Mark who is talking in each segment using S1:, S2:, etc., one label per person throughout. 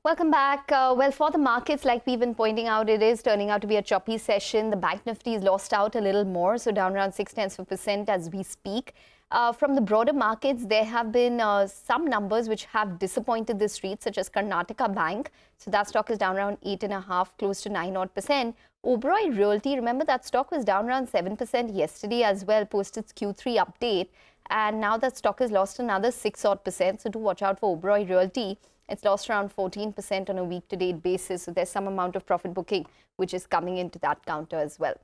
S1: Welcome back. Well, for the markets, like we've been pointing out, it is turning out to be a choppy session. The Bank Nifty has lost out a little more, so down around 0.6% as we speak. From the broader markets, there have been some numbers which have disappointed the street, such as Karnataka Bank. So that stock is down around 8.5%, close to 9%. Oberoi Realty, remember that stock was down around 7% yesterday as well, post its Q3 update. And now that stock has lost another 6%. So do watch out for Oberoi Realty. It's lost around 14% on a week-to-date basis. So there's some amount of profit booking which is coming into that counter as well.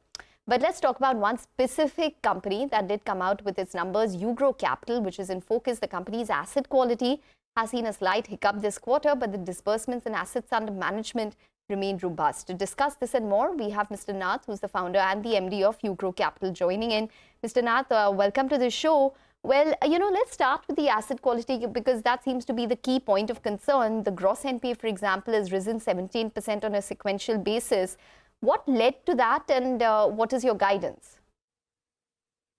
S1: But let's talk about one specific company that did come out with its numbers, UGRO Capital, which is in focus. The company's asset quality has seen a slight hiccup this quarter, but the disbursements and assets under management remain robust. To discuss this and more, we have Mr. Nath, who's the founder and the MD of UGRO Capital, joining in. Mr. Nath, welcome to the show. Well, let's start with the asset quality because that seems to be the key point of concern. The gross NPA, for example, has risen 17% on a sequential basis. What led to that and what is your guidance?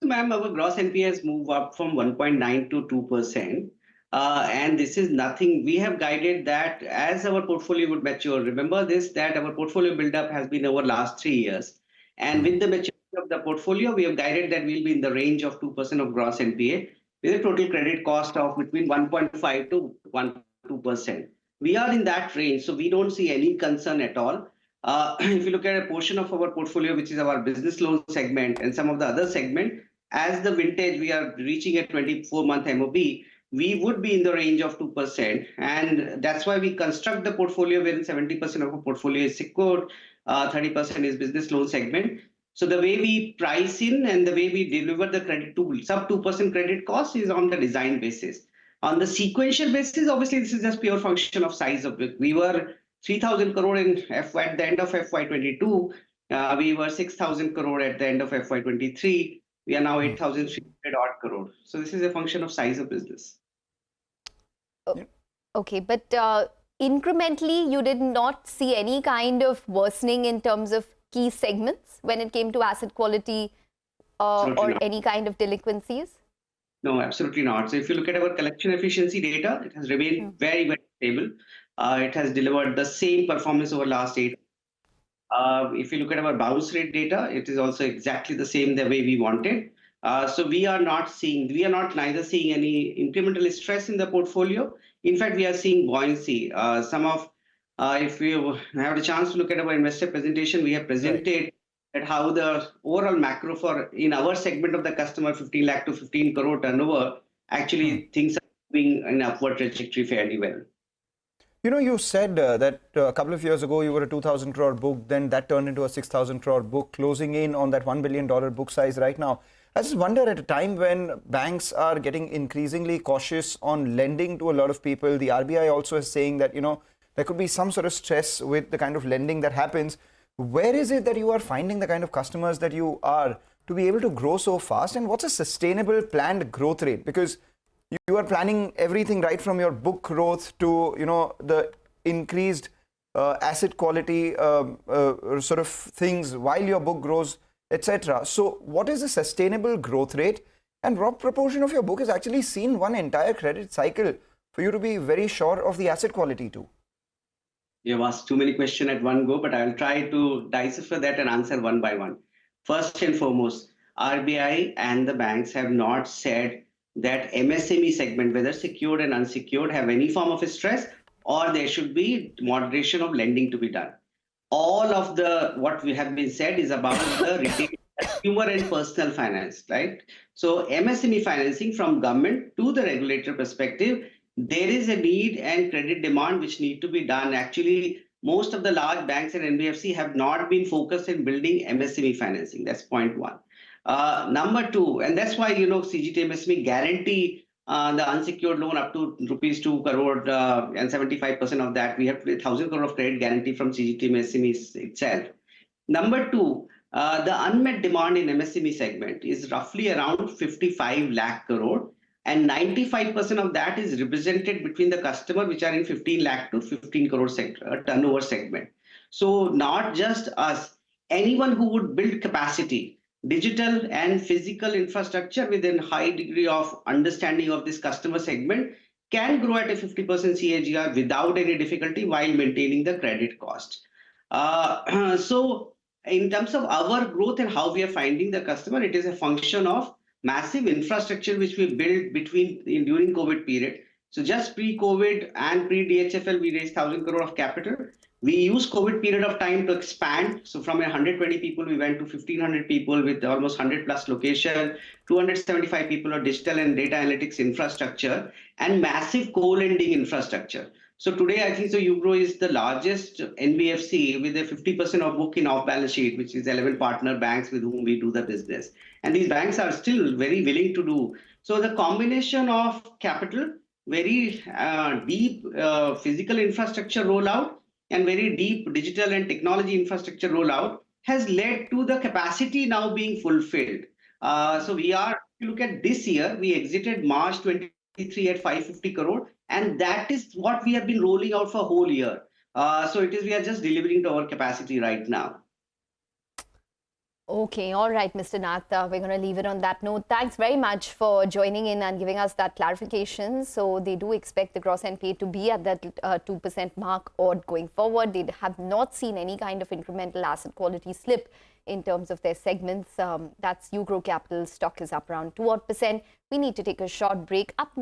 S2: Ma'am, our gross NPA has moved up from 1.9 to 2%. And this is nothing. We have guided that as our portfolio would mature. Remember this, that our portfolio buildup has been over last 3 years. And with the maturity of the portfolio, we have guided that we'll be in the range of 2% of gross NPA with a total credit cost of between 1.5 to 2%. We are in that range, so we don't see any concern at all. If you look at a portion of our portfolio, which is our business loan segment and some of the other segment, as the vintage, we are reaching a 24-month MOB, we would be in the range of 2%. And that's why we construct the portfolio wherein 70% of our portfolio is secured, 30% is business loan segment. So the way we price in and the way we deliver the credit to sub 2% credit cost is on the design basis. On the sequential basis, obviously, this is just pure function of size of it. We were 3,000 crore at the end of FY22. We were 6,000 crore at the end of FY23. We are now 8,300 odd crore. So this is a function of size of business.
S1: Okay, but incrementally, you did not see any kind of worsening in terms of key segments when it came to asset quality or any kind of delinquencies?
S2: No, absolutely not. So if you look at our collection efficiency data, it has remained very, very stable. It has delivered the same performance over last 8. If you look at our bounce rate data, it is also exactly the same the way we wanted. So we are not neither seeing any incremental stress in the portfolio. In fact, we are seeing buoyancy. If you have a chance to look at our investor presentation, we have presented at how the overall macro in our segment of the customer 15 lakh to 15 crore turnover, actually things are moving in upward trajectory fairly well.
S3: You said that a couple of years ago you were a 2,000 crore book, then that turned into a 6,000 crore book, closing in on that $1 billion book size right now. I just wonder, at a time when banks are getting increasingly cautious on lending to a lot of people, the RBI also is saying that, there could be some sort of stress with the kind of lending that happens. Where is it that you are finding the kind of customers that you are to be able to grow so fast? And what's a sustainable planned growth rate? Because you are planning everything right from your book growth to, the increased asset quality sort of things while your book grows, etc. So what is a sustainable growth rate? And what proportion of your book has actually seen one entire credit cycle for you to be very sure of the asset quality too?
S2: You have asked too many questions at one go, but I'll try to decipher that and answer one by one. First and foremost, RBI and the banks have not said that MSME segment, whether secured and unsecured, have any form of stress or there should be moderation of lending to be done. All of what we have been said is about the retail, consumer and personal finance, right? So MSME financing from government to the regulator perspective, there is a need and credit demand which need to be done. Actually, most of the large banks and NBFC have not been focused in building MSME financing. That's point one. Number two, and that's why, CGT MSME guarantee the unsecured loan up to rupees 2 crore and 75% of that. We have 1,000 crore of credit guarantee from CGT MSME itself. Number two, the unmet demand in MSME segment is roughly around 55 lakh crore. And 95% of that is represented between the customer, which are in 15 lakh to 15 crore turnover segment. So not just us, anyone who would build capacity, digital and physical infrastructure with a high degree of understanding of this customer segment can grow at a 50% CAGR without any difficulty while maintaining the credit cost. So in terms of our growth and how we are finding the customer, it is a function of massive infrastructure which we built during COVID period. So just pre-COVID and pre-DHFL, we raised 1,000 crore of capital. We used COVID period of time to expand. So from 120 people, we went to 1,500 people with almost 100 plus location, 275 people of digital and data analytics infrastructure, and massive co-lending infrastructure. So today, I think so UGRO is the largest NBFC with a 50% of book in off-balance sheet, which is 11 partner banks with whom we do the business. And these banks are still very willing to do. So the combination of capital, very deep physical infrastructure rollout, and very deep digital and technology infrastructure rollout has led to the capacity now being fulfilled. So we are, if you look at this year, we exited March 23 at 550 crore, and that is what we have been rolling out for a whole year. So it is, we are just delivering to our capacity right now.
S1: Okay, all right, Mr. Nath, we're going to leave it on that note. Thanks very much for joining in and giving us that clarification. So they do expect the gross NPA to be at that 2% mark or going forward. They have not seen any kind of incremental asset quality slip in terms of their segments. That's UGRO Capital. Stock is up around 2%. We need to take a short break. Up